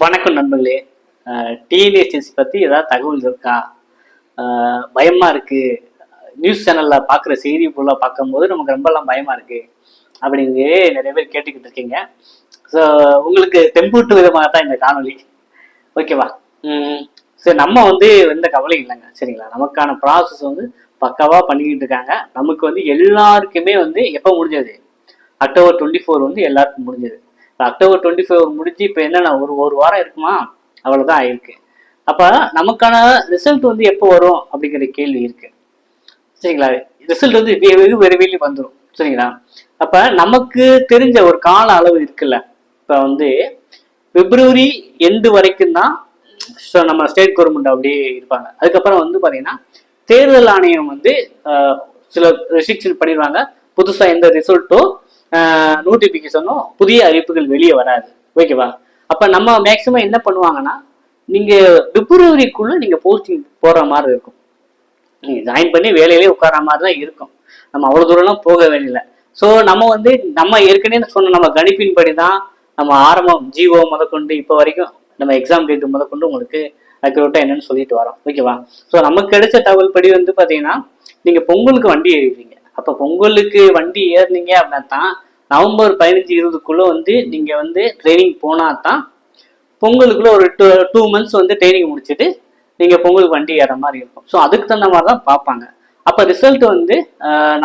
வணக்கம் நண்பர்களே. டிஎன்ஏசிஎஸ் பற்றி ஏதாவது தகவல் இருக்கா? பயமாக இருக்குது. நியூஸ் சேனலில் பார்க்குற செய்தி பொருளாக பார்க்கும்போது நமக்கு ரொம்பலாம் பயமாக இருக்குது அப்படின்னு நிறைய பேர் கேட்டுக்கிட்டு இருக்கீங்க. ஸோ உங்களுக்கு தெம்பூட்டு விதமாக தான் இந்த காணொலி. ஓகேவா? சரி, நம்ம எந்த கவலையும் இல்லைங்க. சரிங்களா? நமக்கான ப்ராசஸ் பக்காவாக பண்ணிக்கிட்டு இருக்காங்க. நமக்கு எல்லாருக்குமே எப்போ முடிஞ்சது? அக்டோபர் 24 எல்லாருக்கும் முடிஞ்சது. அக்டோபர் 24 முடிஞ்சு இப்போ என்னன்னா ஒரு வாரம் இருக்குமா? அவ்வளோதான் ஆயிருக்கு. அப்போ நமக்கான ரிசல்ட் எப்போ வரும் அப்படிங்கிற கேள்வி இருக்கு. சரிங்களா? ரிசல்ட் வெகு விரைவில் வந்துடும். சரிங்களா? அப்போ நமக்கு தெரிஞ்ச ஒரு கால அளவு இருக்குல்ல. இப்போ பிப்ரவரி எண்டு வரைக்கும் தான் நம்ம ஸ்டேட் கவர்மெண்ட் அப்படியே இருப்பாங்க. அதுக்கப்புறம் பார்த்தீங்கன்னா தேர்தல் ஆணையம் சில ரெஸ்ட்ரிக்ஷன் பண்ணிடுவாங்க. புதுசாக எந்த ரிசல்ட்டோ நோட்டிபிகேஷனும் புதிய அறிவிப்புகள் வெளியே வராது. ஓகேவா? அப்ப நம்ம மேக்சிமம் என்ன பண்ணுவாங்கன்னா, நீங்க பிப்ரவரிக்குள்ள நீங்க போஸ்டிங் போடுற மாதிரி இருக்கும். நீங்க ஜாயின் பண்ணி வேலையிலே உட்கார மாதிரி தான் இருக்கும். நம்ம அவ்வளவு தூரம்லாம் போக வேண்டியதில்லை. ஸோ நம்ம ஏற்கனவே சொன்ன நம்ம கணிப்பின்படி தான் நம்ம ஆரம்பம் ஜிஓ முதற்கொண்டு இப்போ வரைக்கும் நம்ம எக்ஸாம் டேட் முதற்கொண்டு உங்களுக்கு அக்யூரேட்டா என்னன்னு சொல்லிட்டு வரோம். ஓகேவா? ஸோ நமக்கு கிடைச்ச தகவல் படி பாத்தீங்கன்னா, நீங்க பொங்கலுக்கு வண்டி ஏறிடுவீங்க. அப்ப பொங்கலுக்கு வண்டி ஏறினீங்க அப்படின்னா தான் நவம்பர் 15-20 நீங்க ட்ரைனிங் போனா தான் பொங்கலுக்குள்ள ஒரு 2 months ட்ரைனிங் முடிச்சுட்டு நீங்க பொங்கலுக்கு வண்டி ஏற மாதிரி இருக்கும். ஸோ அதுக்கு தகுந்த மாதிரி தான் பார்ப்பாங்க. அப்ப ரிசல்ட்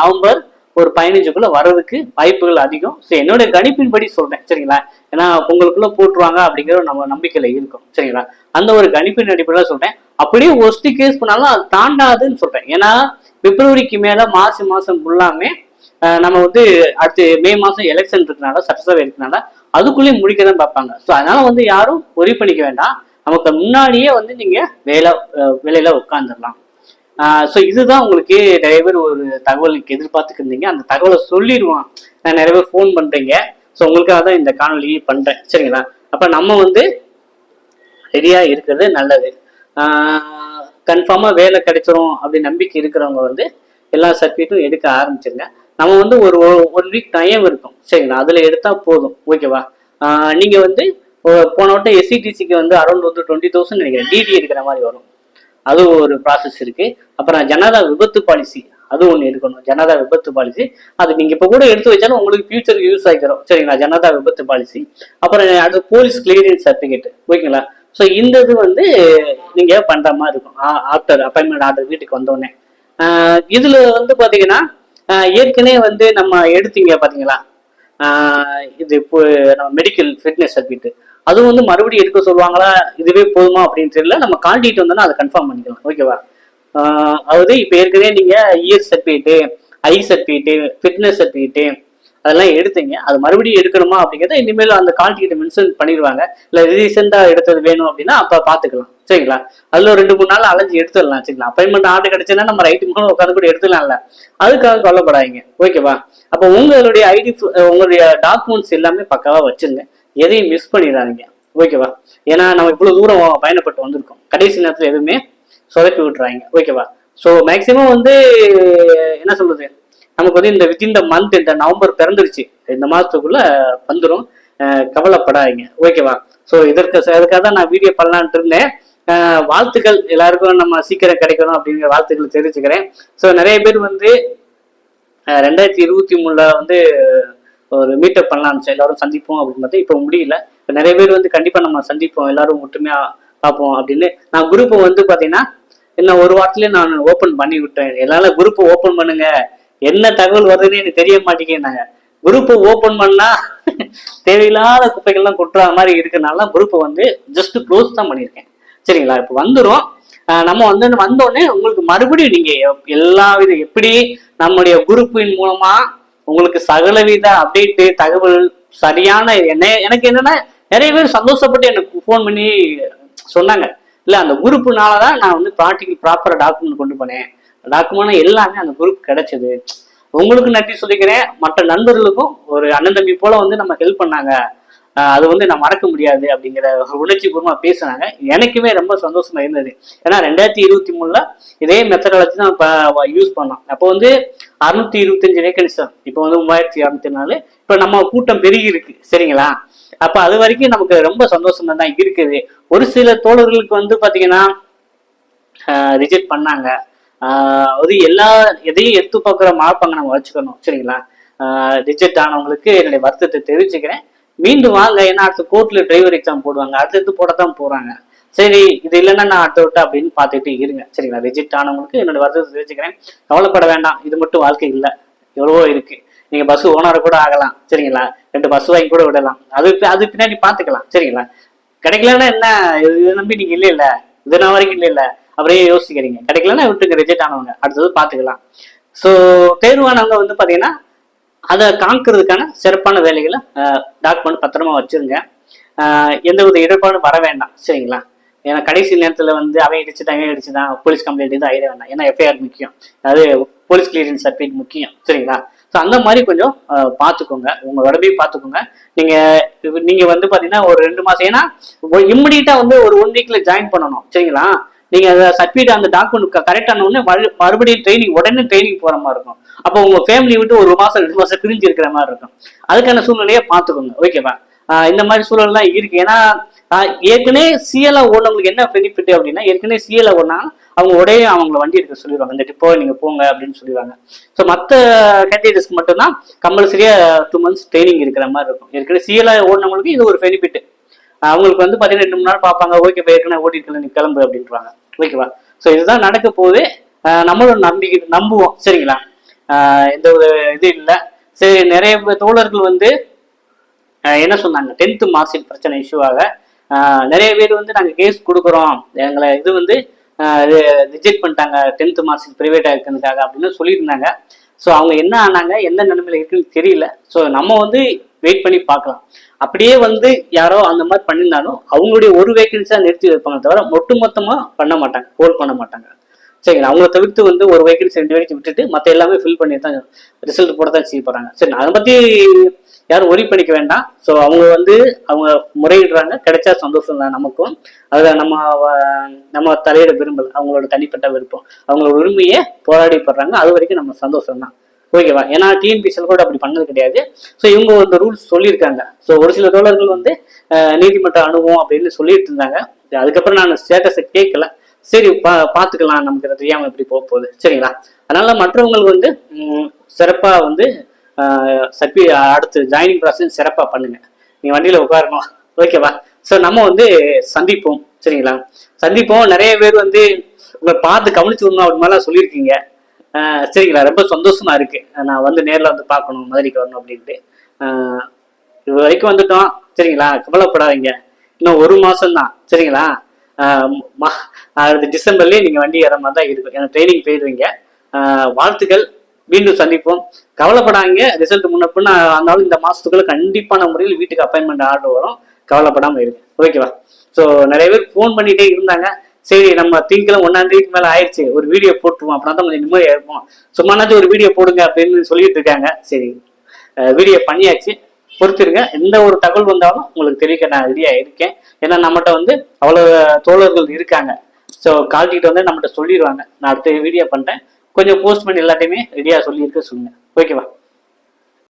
நவம்பர் ஒரு 15 வர்றதுக்கு வாய்ப்புகள் அதிகம். ஸோ என்னுடைய கணிப்பின்படி சொல்றேன். சரிங்களா? ஏன்னா பொங்கலுக்குள்ள போட்டுருவாங்க அப்படிங்கிற நம்ம நம்பிக்கையில இருக்கும். சரிங்களா? அந்த ஒரு கணிப்பின் அடிப்படையில் சொல்றேன். அப்படியே ஒஸ்ட் கேஸ் பண்ணாலும் அது தாண்டாதுன்னு சொல்றேன். ஏன்னா பிப்ரவரிக்கு மேல மார்ச் மாசம் ஃபுல்லாமே நம்ம அடுத்து மே மாசம் எலெக்ஷன் இருக்கனால, சட்டசபை இருக்கனால அதுக்குள்ளேயும் முடிக்க தான் பார்ப்பாங்க. ஸோ அதனால யாரும் ஒரி பண்ணிக்க வேண்டாம். நமக்கு முன்னாடியே நீங்க வேலையில உட்காந்துடலாம். ஸோ இதுதான் உங்களுக்கு நிறைய பேர் ஒரு தகவலுக்கு எதிர்பார்த்துக்கு இருந்தீங்க. அந்த தகவலை சொல்லிடுவான். நான் நிறைய பேர் ஃபோன் பண்றீங்க. ஸோ உங்களுக்காக தான் இந்த காணொலி பண்றேன். சரிங்களா? அப்ப நம்ம ரெடியா இருக்கிறது நல்லது. கன்ஃபார்மா வேலை கிடைச்சிரும் அப்படின்னு நம்பிக்கை இருக்கிறவங்க எல்லா சர்டிஃபிகேட்டும் எடுக்க ஆரம்பிச்சிருங்க. நம்ம ஒரு 1 வீக் டைம் இருக்கும். சரிங்களா? அதுல எடுத்தா போதும். ஓகேவா? நீங்க போன வட்டம் எஸ்சிடிசிக்கு அரௌண்ட் 20,000 நினைக்கிறேன் டிடி எடுக்கிற மாதிரி வரும். அது ஒரு ப்ராசஸ் இருக்கு. அப்புறம் ஜனதா விபத்து பாலிசி அது ஒண்ணு இருக்கணும். ஜனதா விபத்து பாலிசி அது நீங்க இப்ப கூட எடுத்து வச்சாலும் உங்களுக்கு ஃபியூச்சருக்கு யூஸ் ஆகிக்கிறோம். சரிங்களா? ஜனதா விபத்து பாலிசி. அப்புறம் அது போலீஸ் கிளியரன்ஸ் சர்டிபிகேட். ஓகேங்களா? ஸோ இந்த இது நீங்க பண்ற மாதிரி இருக்கும். ஆஃப்டர் அப்பாயின்மெண்ட் ஆர்டர் வீட்டுக்கு வந்தோடனே இதுல பாத்தீங்கன்னா ஏற்கனவே நம்ம எடுத்தீங்க பாத்தீங்களா, இது இப்போ நம்ம மெடிக்கல் ஃபிட்னஸ் சர்டிஃபிகேட் அதுவும் மறுபடியும் எடுக்க சொல்லுவாங்களா, இதுவே போதுமா அப்படின்னு தெரியல. நம்ம காட்டிட்டு வந்தோம்னா அதை கன்ஃபார்ம் பண்ணிக்கலாம். ஓகேவா? அதாவது இப்போ ஏற்கனவே நீங்க இஎஸ் சர்டிஃபிகேட்டு, ஐ சர்டிஃபிகேட்டு, ஃபிட்னஸ் சர்டிஃபிகேட்டு அதெல்லாம் எடுத்தீங்க. அது மறுபடியும் எடுக்கணுமா அப்படிங்கிறத இனிமேல் அந்த கால்டிகிட்ட மென்ஷன் பண்ணிடுவாங்க. இல்லை ரீசெண்டா எடுத்தது வேணும் அப்படின்னா அப்ப பாத்துக்கலாம். சரிங்களா? அதுல 2-3 நாள் அலைஞ்சு எடுத்துடலாம். வச்சுக்கலாம். அப்பாயின்மெண்ட் ஆர்டர் கிடைச்சுன்னா நம்ம ரைட்டு மூலம் உட்காந்து கூட எடுத்துடலாம்ல. அதுக்காக கவலைப்படாதீங்க. ஓகேவா? அப்போ உங்களுடைய ஐடி, உங்களுடைய டாக்குமெண்ட்ஸ் எல்லாமே பக்காவா வச்சிருங்க. எதையும் மிஸ் பண்ணிடாதீங்க. ஓகேவா? ஏன்னா நம்ம இவ்வளவு தூரம் பயணப்பட்டு வந்திருக்கோம். கடைசி நேரத்துல எதுவுமே சொதப்பி விட்டுறாங்க. ஓகேவா? ஸோ மேக்சிமம் என்ன சொல்றது, நமக்கு இந்த வித்தின் த மந்த், இந்த நவம்பர் பிறந்துருச்சு, இந்த மாசத்துக்குள்ள வந்துடும். கவலைப்படாதீங்க. ஓகேவா? ஸோ அதுக்காக தான் நான் வீடியோ பண்ணலான்ட்டு இருந்தேன். வாழ்த்துக்கள் எல்லாருக்கும் நம்ம சீக்கிரம் கிடைக்கணும் அப்படிங்கிற வாழ்த்துக்கள் தெரிவிச்சுக்கிறேன். ஸோ நிறைய பேர் 2023 ஒரு மீட்டப் பண்ணலாம், எல்லாரும் சந்திப்போம் அப்படின்னு பார்த்தா இப்போ முடியல. இப்போ நிறைய பேர் கண்டிப்பா நம்ம சந்திப்போம், எல்லாரும் ஒற்றுமையா பார்ப்போம் அப்படின்னு. நான் குரூப்பை பார்த்தீங்கன்னா இன்னும் ஒரு வாரத்திலேயே நான் ஓப்பன் பண்ணி விட்டேன். எல்லாரும் குரூப்பை ஓப்பன் பண்ணுங்க, என்ன தகவல் வருதுன்னு எனக்கு தெரிய மாட்டேங்கிறாங்க. குரூப்பை ஓப்பன் பண்ணா தேவையில்லாத குப்பைகள்லாம் கொட்டுற மாதிரி இருக்கனால குரூப்பை ஜஸ்ட் க்ளோஸ் தான் பண்ணியிருக்கேன். சரிங்களா? இப்போ வந்துடும். நம்ம வந்தோடனே உங்களுக்கு மறுபடியும் நீங்க எல்லா வித எப்படி நம்முடைய குரூப்பின் மூலமா உங்களுக்கு சகலவித அப்டேட்டு தகவல் சரியான எனக்கு என்னன்னா நிறைய பேர் சந்தோஷப்பட்டு எனக்கு ஃபோன் பண்ணி சொன்னாங்க, இல்ல அந்த குரூப்புனாலதான் நான் ப்ராப்பரா டாக்குமெண்ட் கொண்டு போனேன், டாக்குமெண்ட் எல்லாமே அந்த குரூப் கிடைச்சது. உங்களுக்கு நன்றி சொல்லிக்கிறேன். மற்ற நண்பர்களுக்கும் ஒரு அண்ணன் தம்பி போல நம்ம ஹெல்ப் பண்ணாங்க. அது நான் மறக்க முடியாது அப்படிங்கிற உணர்ச்சி பூர்வமா பேசுனாங்க. எனக்குமே ரொம்ப சந்தோஷமா இருந்தது. ஏன்னா 2023 இதே மெத்தடாலஜி தான் இப்போ யூஸ் பண்ணோம். அப்போ 625 வேகன்சி தான். இப்போ 3204. இப்போ நம்ம கூட்டம் பெருகி இருக்கு. சரிங்களா? அப்ப அது வரைக்கும் நமக்கு ரொம்ப சந்தோஷமா தான் இருக்குது. ஒரு சில தோழர்களுக்கு வந்து பாத்தீங்கன்னா ரிஜெக்ட் பண்ணாங்க. அது எதையும் எடுத்து பார்க்குற மார்ப்பாங்க நம்ம வச்சுக்கணும், சரிங்களா? ரிஜெக்ட் ஆனவங்களுக்கு என்னுடைய வருத்தத்தை தெரிவிச்சுக்கிறேன். மீண்டும் வாங்க, ஏன்னா அடுத்த கோர்ட்ல டிரைவர் எக்ஸாம் போடுவாங்க, அடுத்தடுத்து போடத்தான் போறாங்க. சரி, இது இல்லைன்னா நான் அடுத்த விட்டு அப்படின்னு பார்த்துட்டு இருங்க, சரிங்களா? ரிஜெக்ட் ஆனவங்களுக்கு என்னோட வருத்தத்தை தெரிவிச்சுக்கிறேன். கவலைப்பட வேண்டாம், இது மட்டும் வாழ்க்கை இல்லை, எவ்வளவோ இருக்கு. நீங்க பஸ் ஓனரை கூட ஆகலாம், சரிங்களா? 2 பஸ் வாங்கி கூட விடலாம், அது பின்னாடி பாத்துக்கலாம், சரிங்களா? கிடைக்கலன்னா என்ன, இதை நம்பி நீங்க இல்ல இல்ல இது நான் வரைக்கும் இல்ல அப்படியே யோசிக்கிறீங்க. கிடைக்கலன்னா விட்டுங்க, ரிஜெக்ட் ஆனவங்க அடுத்தது பாத்துக்கலாம். ஸோ தேர்வானவங்க வந்து பாத்தீங்கன்னா அதை காண்கிறதுக்கான சிறப்பான வேலைகளை டாக்குமெண்ட் பத்திரமா வச்சிருங்க. எந்த வித இடர்பாடும் வர வேண்டாம், சரிங்களா? ஏன்னா கடைசி நேரத்தில் வந்து அவன் இடிச்சுதான் போலீஸ் கம்ப்ளைண்ட் எதுவும் ஆயிட வேண்டாம். ஏன்னா எஃப்ஐஆர் முக்கியம், அதாவது போலீஸ் கிளியரன்ஸ் சர்டிஃபிகேட் முக்கியம், சரிங்களா? ஸோ அந்த மாதிரி கொஞ்சம் பார்த்துக்கோங்க, உங்க உடம்பையும் பார்த்துக்கோங்க. நீங்க வந்து பாத்தீங்கன்னா ஒரு 2 மாசம், ஏன்னா இம்மிடியா வந்து ஒரு 1 வீக்ல ஜாயின் பண்ணணும், சரிங்களா? நீங்க சர்டிஃபிகேட் அந்த டாக்குமெண்ட் கரெக்டான உடனே மறுபடியும் உடனே ட்ரைனிங் போற மாதிரி இருக்கும். அப்போ உங்க ஃபேமிலி விட்டு 1 மாசம் 2 மாசம் பிரிஞ்சு இருக்கிற மாதிரி இருக்கும். அதுக்கான சூழ்நிலையை பார்த்துக்கோங்க, ஓகேவா? இந்த மாதிரி சூழல்லாம் இருக்கு. ஏன்னா ஏற்கனவே சிஎலா ஓடுறவங்களுக்கு என்ன பெனிஃபிட் அப்படின்னா, ஏற்கனவே சிஎலா ஓடினா அவங்க உடைய அவங்கள வண்டி எடுக்க சொல்லிடுவாங்க, இந்த டிப்போ நீங்க போங்க அப்படின்னு சொல்லிடுவாங்க. ஸோ மற்ற கேட்டகரிஸ்க்கு மட்டும்தான் கம்பல்சரியா 2 months ட்ரைனிங் இருக்கிற மாதிரி இருக்கும். ஏற்கனவே சிஎலா ஓடினவங்களுக்கு இது ஒரு பெனிஃபிட். அவங்களுக்கு வந்து பாத்தீங்கன்னா 2 மணி நேரம் பார்ப்பாங்க, ஓகே ஏற்கனவே ஓடிட்டு நீ கிளம்பு அப்படின்றாங்க, ஓகேவா? ஸோ இதுதான் நடக்க போகுது. நம்மளும் நம்புவோம், சரிங்களா? எந்த ஒரு இது இல்லை. சரி, நிறைய தோழர்கள் வந்து என்ன சொன்னாங்க, 10th மார்க் ஷீட் பிரச்சனை இஷ்யூவாக நிறைய பேர் வந்து நாங்கள் கேஸ் கொடுக்குறோம், எங்களை இது வந்து ரிஜெக்ட் பண்ணிட்டாங்க 10th மார்க் ஷீட் ப்ரைவேட்டாக இருக்கிறதுக்காக அப்படின்னு சொல்லியிருந்தாங்க. ஸோ அவங்க என்ன ஆனாங்க, எந்த நிலைமையில இருக்குன்னு தெரியல. ஸோ நம்ம வந்து வெயிட் பண்ணி பார்க்கலாம். அப்படியே வந்து யாரோ அந்த மாதிரி பண்ணியிருந்தாலும் அவங்களுடைய ஒரு வேகன்சியாக நிறுத்தி வைப்பாங்க தவிர மொத்தமாக பண்ண மாட்டாங்க, ஹோல்ட் பண்ண மாட்டாங்க, சரிங்களா? அவங்கள தவிர்த்து வந்து ஒரு வேகன்சி 2 வேகன்சி விட்டுட்டு மற்ற எல்லாமே ஃபில் பண்ணி தான் ரிசல்ட் போட தான் செய்ய போறாங்க. சரி, அதை பத்தி யாரும் ஒரி பண்ணிக்க வேண்டாம். ஸோ அவங்க வந்து அவங்க முறையிடுறாங்க, கிடைச்சா சந்தோஷம் தான் நமக்கும். அதில் நம்ம தலையிட விரும்பல, அவங்களோட தனிப்பட்ட விருப்பம், அவங்களோட உரிமையை போராடிப்படுறாங்க, அது வரைக்கும் நம்ம சந்தோஷம் தான், ஓகேவா? ஏன்னா டிஎன்பிசிஎல் கூட அப்படி பண்ணது கிடையாது. ஸோ இவங்க இந்த ரூல்ஸ் சொல்லியிருக்காங்க. ஸோ ஒரு சில தோழர்கள் வந்து நீதிமன்ற அணுகும் அப்படின்னு சொல்லிட்டு இருந்தாங்க. அதுக்கப்புறம் நான் ஸ்டேட்டஸை கேட்கல. சரி, பார்த்துக்கலாம், நமக்கு தெரியாமல் எப்படி போக போகுது, சரிங்களா? அதனால மற்றவங்களுக்கு வந்து சிறப்பாக வந்து அடுத்து ஜாயினிங் ப்ராசஸ் சிறப்பாக பண்ணுங்க. நீங்க வண்டியில உட்காரணும், ஓகேவா? ஸோ நம்ம வந்து சந்திப்போம், சரிங்களா? சந்திப்போம். நிறைய பேர் வந்து உங்களை பார்த்து கவனிச்சு விடணும் அப்படி மாதிரிலாம் சொல்லியிருக்கீங்க, சரிங்களா? ரொம்ப சந்தோஷமா இருக்கு. நான் வந்து நேரில் வந்து பார்க்கணும், மதுரைக்கு வரணும் அப்படின்ட்டு. இது வரைக்கும் வந்துட்டோம், சரிங்களா? கவலைப்படாதீங்க, இன்னும் 1 மாசம் தான், சரிங்களா? டிசம்பர்லயே நீங்க வண்டி ஏற மாதிரி தான் இருக்கும், ஏன்னா ட்ரைனிங் போயிடுவீங்க. வாழ்த்துக்கள், மீண்டும் சந்திப்போம். கவலைப்படாங்க, ரிசல்ட் முன்னப்பின்னு ஆனாலும் இந்த மாசத்துக்குள்ள கண்டிப்பான முறையில் வீட்டுக்கு அப்பாயின்மெண்ட் ஆர்டர் வரும், கவலைப்படாம இருக்கு, ஓகேவா? ஸோ நிறைய பேர் ஃபோன் பண்ணிட்டே இருந்தாங்க. சரி, நம்ம திங்கக்கிழமை 1ஆம் தேதிக்கு மேல ஆயிடுச்சு, ஒரு வீடியோ போட்டுருவோம், அப்படின்னா தான் கொஞ்சம் நிம்மதியா இருப்போம். சும்மானாச்சும் ஒரு வீடியோ போடுங்க அப்படின்னு சொல்லிட்டு இருக்காங்க. சரி, வீடியோ பண்ணியாச்சு, பொறுத்திருங்க. எந்த ஒரு தகவல் வந்தாலும் உங்களுக்கு தெரிவிக்க நான் ரெடியா இருக்கேன். ஏன்னா நம்மகிட்ட வந்து அவ்வளவு தோழர்கள் இருக்காங்க. ஸோ கால்கிட்ட வந்து நம்மகிட்ட சொல்லிடுவாங்க, நான் அடுத்த வீடியோ பண்றேன், கொஞ்சம் போஸ்ட் பண்ணி எல்லாத்தையுமே ரெடியா சொல்லியிருக்க சொல்லுங்க, ஓகேவா?